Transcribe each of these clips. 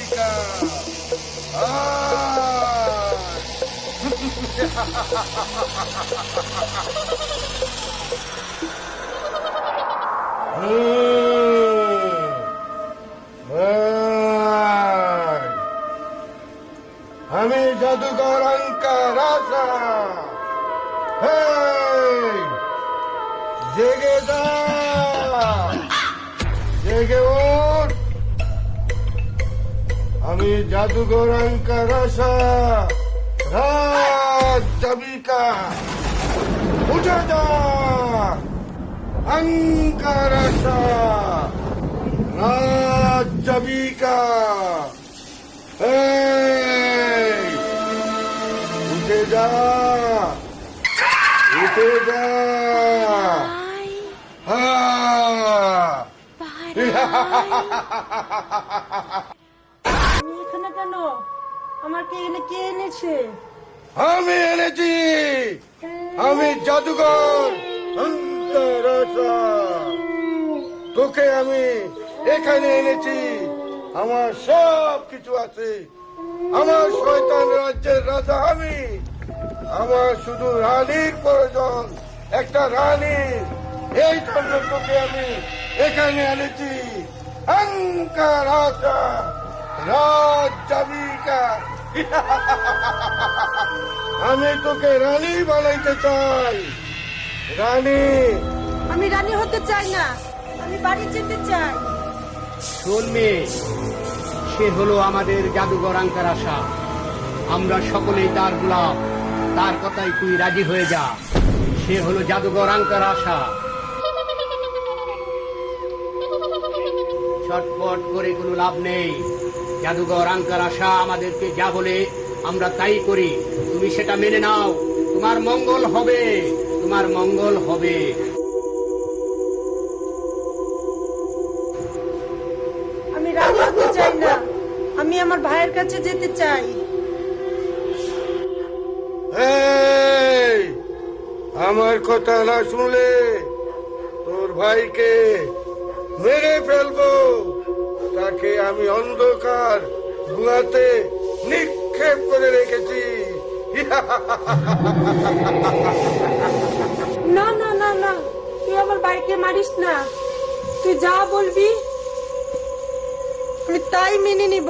জাদুবিকা আমি জাদুঘর অঙ্কার আশা জেগে যা জেগে ওঠ আমি জাদুঘর অঙ্কার আশা রাজ জাবিকা উঠে যা অঙ্কার আশা রাজ জাবিকা উঠে যা উঠে যা আমি এখানে কেন? আমাকে এনে কে এনেছে? আমি এনেছি আমি জাদুঘর অন্তর আশা তোকে আমি এখানে এনেছি আমার সব কিছু আছে আমার শয়তান রাজ্যের রাজা আমি আমার শুধু রানীর প্রয়োজন একটা রানী এই জন্য তোকে আমি এখানে এনেছি অঙ্কার আশা রাজ জাবিকা আমি তোকে রানী বানাইতে চাই রানী আমি রানী হতে চাই না, আমি বাড়ি যেতে চাই। শোন মেয়ে, সে হলো আমাদের জাদুঘর আঙ্কার আশা। আমরা সকলেই তার গোলাম, তার কথাই তুই রাজি হয়ে যা। সে হলো জাদুঘর আঙ্কার আশা। ছটফট করে কোনো লাভ নেই। জাদুঘর আঙ্কার আশা আমাদেরকে যা বলে আমরা তাই করি। তুমি সেটা মেনে নাও, তোমার মঙ্গল হবে, তোমার মঙ্গল হবে। আমি রানী হতে চাই না, আমি আমার ভাইয়ের কাছে যেতে চাই। এই, আমার কথা না শুনলে তোর ভাইকে মেরে ফেলবো তাকে আমি অন্ধকার গুহাতে নিক্ষেপ করে রেখেছি না না না না, তুই আমার ভাইকে মারিস না। তুই যা বলবি আমি তাই মেনে নিব।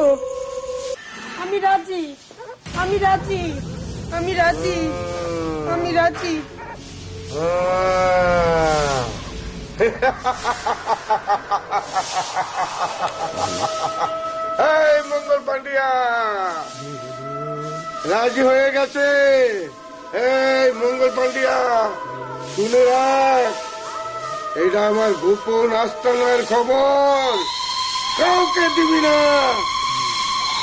আমি রাজি, আমি রাজি, আমি রাজি, আমি রাজি। এই মঙ্গল পান্ডিয়া রাজি হয়ে গেছে। এই মঙ্গল পান্ডিয়া শুনে রাখ, এটা আমার গোপন আস্তানার খবর, কাউকে দিবি না,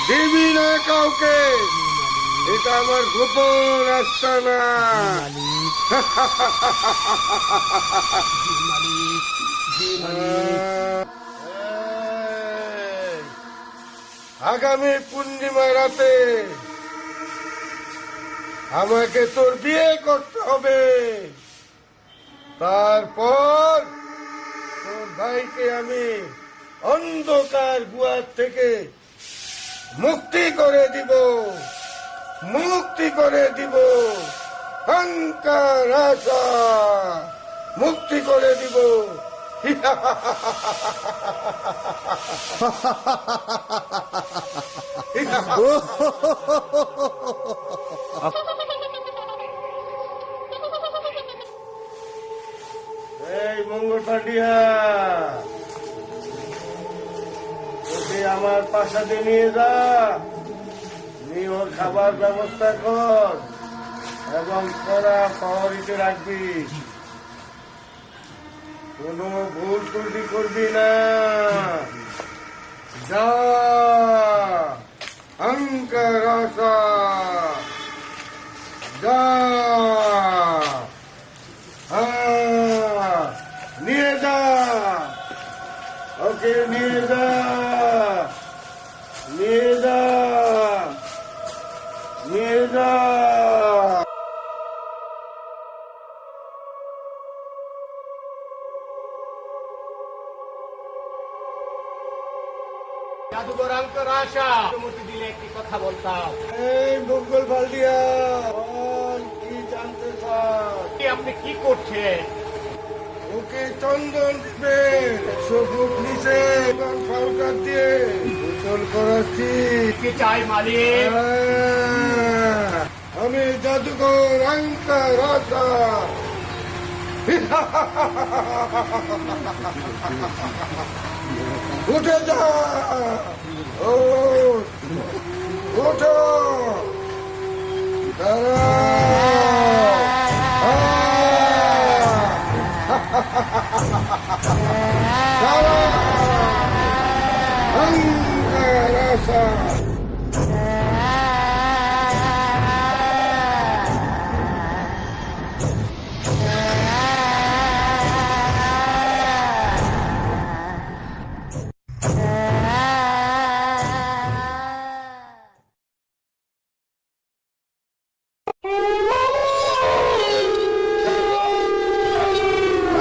দিবি না কাউকে, এটা আমার গোপন আস্তানা। আগামী পূর্ণিমা রাতে আমাকে তোর বিয়ে করতে হবে, তারপর তোর ভাইকে আমি অন্ধকার গুহার থেকে মুক্তি করে দিব, মুক্তি করে দিব, অঙ্কার আশা মুক্তি করে দিব। এই মঙ্গল পান্ডিয়া ওকে আমার প্রাসাদে নিয়ে যা, নিয়ে ওর খাবার ব্যবস্থা কর এবং কড়া পাওয়ারিতে রাখবি, কোনো ভুল ত্রুটি করবি না। যা অঙ্কার আশা যা, নিয়ে যা ওকে, নিয়ে যা, নিয়ে যা, নিয়ে যা। জাদুঘর জাদুঘর আঙ্কার আশা অনুমতি দিলে একটি কথা বলতাম। এই মঙ্গল ভান্ডিয়া, বল কি জানতে চাস? আপনি কি করছেন? ওকে চন্দন দিবে, সবুজ নিচে এবং পাউডার দিয়ে গোসল করাচ্ছি। কি চাই মালিক? আমি জাদুঘর আঙ্কার রাজা। উঠে যা, ওঠো,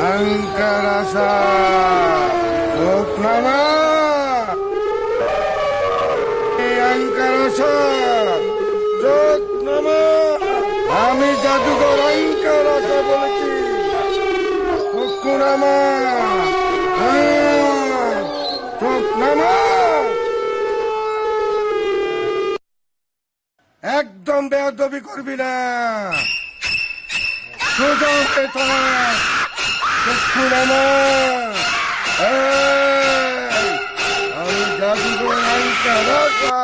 অহংকার আশা লোক নামা, অহংকার আশা চোখ নামা। আমি জাদুঘর অহংকার আশা বলেছি, চোখ নামা, চোখ নামা। একদম বেয়াদবি করবি না, সোজা হয়ে থাক। আমি জাদুঘর আঙ্কার আশা।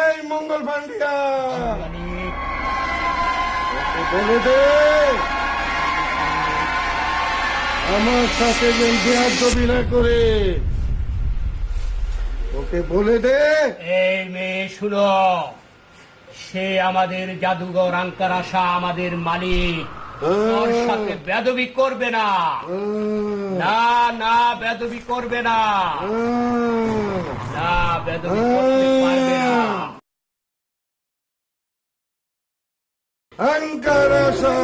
এই মঙ্গল ভান্ডিয়া, বলে দে আমার সাথে যেন বেয়াদবি না করে। ওকে বলে দে। এই মেয়ে শুনো, সে আমাদের জাদুঘর আঙ্কার আশা, আমাদের মালিক। ওর সাথে বেয়াদবি করবে না, না না বেয়াদবি করবে না, না বেয়াদবি করতে পারবে না। অহংকার আশা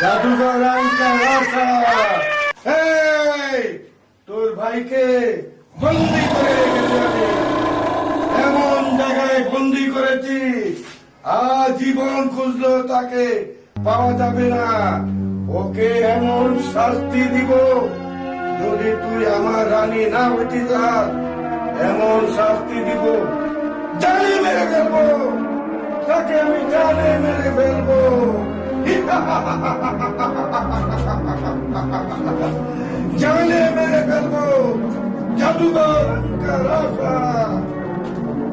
জাদুঘর আঙ্কার আশা, তোর ভাইকে বন্দি করে রেখেছি আমি। এমন জায়গায় বন্দি করেছি, আজীবন খুঁজলেও তাকে পাওয়া যাবে না। ওকে এমন শাস্তি দিব, যদি তুই আমার রানী না হইতে চাস, এমন শাস্তি দিব, জানে মেরে ফেলবো তাকে, আমি জানে মেরে ফেলবো। জানে মেরে ফেলবো। জাদুঘর আঙ্কার আশা,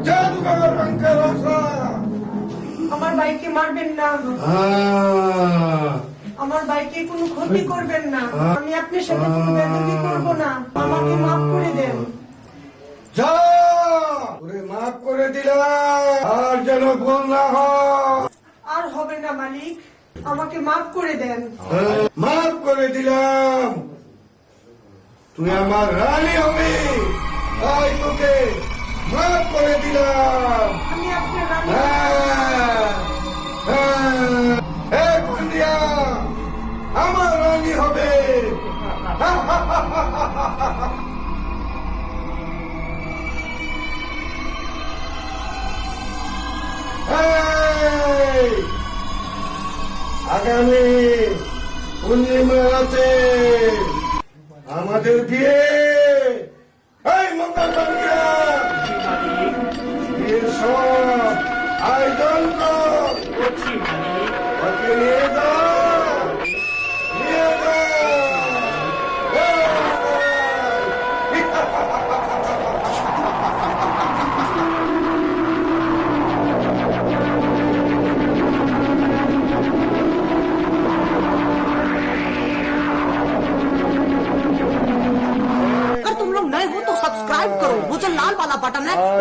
জাদুঘর আঙ্কার আশা। আমার ভাইকে মারবেন না, আমার ভাইকে কোনো ক্ষতি করবেন না। আমি আপনার সাথে কোনো বেয়াদবি করবো না, আমাকে মাফ করে দেন। যা, ওরে মাফ করে দিলাম, আর যেন ভুল না হয়। আর হবে না মালিক, আমাকে মাফ করে দেন। মাফ করে দিলাম, তুই আমার রানী হবি, তাই তোকে মাফ করে দিলাম। আমি আপনার রানী। ভান্ডিয়া আমার রানী হবে। আগামী পূর্ণিমা রাতে আমাদের বিয়ে। এই মঙ্গল ভান্ডিয়া, বিয়ের সব আয়োজন কর। ওকে নিয়ে যা, নিয়ে যা।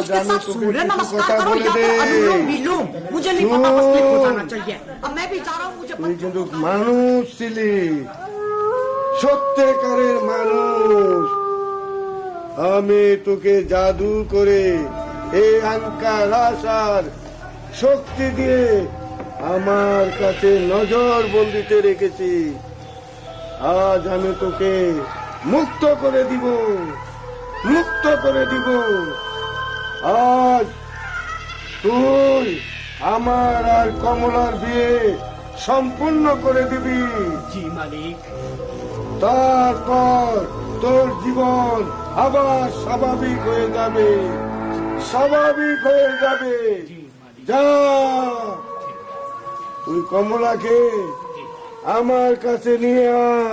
আজ उसके আমি साथ তোকে सूर्य কিছু नमस्कार কথা करो বলে या দে फिर अनुलोम विलोम मुझे नहीं पता बस मेरे को जाना चाहिए अब मैं भी जा रहा हूँ मुझे তুই কিন্তু মানুষ ছিলি, সত্যিকারের মানুষ। আমি তোকে জাদু করে এই আঙ্কার আশার শক্তি দিয়ে আমার কাছে নজর বন্দিতে রেখেছি। আজ আমি তোকে মুক্ত করে দিব, মুক্ত করে দিব। আজ তুই আমার আর কমলার বিয়ে সম্পূর্ণ করে দিবি। জি মালিক। তারপর তোর জীবন আবার স্বাভাবিক হয়ে যাবে, স্বাভাবিক হয়ে যাবে। জি মালিক। যা, তুই কমলাকে আমার কাছে নিয়ে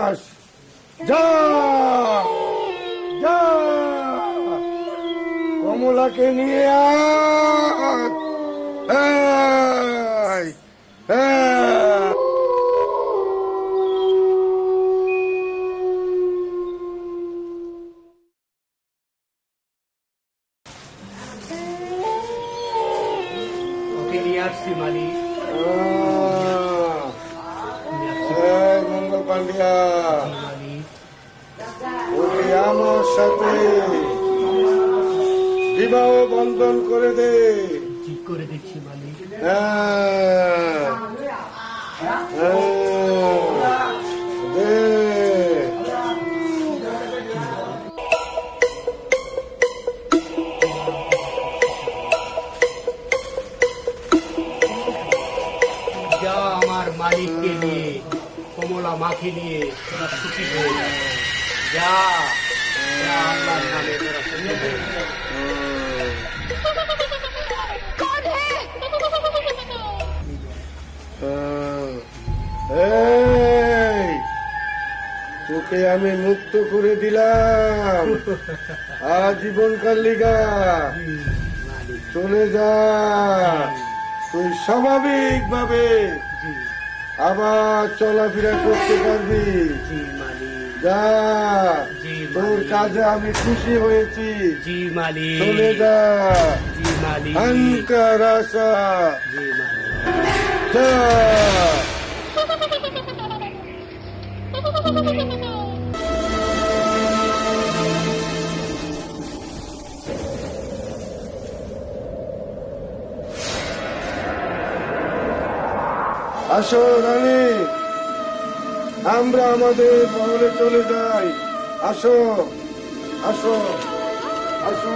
আস। যা, যা, কমলাকে নিয়ে আস। এই, এই। ওকে নিয়ে আসছি মালিক। এই মঙ্গল পান্ডিয়া, মালিক। ওকে আমার সাথে বিবাহ বন্ধন করে দে। জি করে দিচ্ছি মালিক। হ্যাঁ, হ্যাঁ, দে। যা আমার মালিককে নিয়ে, কমলা মাকে নিয়ে তোরা সুখী হয়ে যা। যা, যা আল্লাহর নামে তোরা সুখী হয়ে যা। कौन है? এই, তোকে আমি মুক্ত করে দিলাম আজীবনকার লিগা। চলে যা, তুই স্বাভাবিক ভাবে জি, আবার চলাফেরা করতে পারবি। জি মালিক। যা, জি তোর মালিক। কাজে আমি খুশি হয়েছি। জি মালিক। চলে যা, জি মালিক। অহংকার আশা। জি মালিক। যা। আসো রানী, আমরা আমাদের মহলে চলে যাই। আসো, আসো, আসো।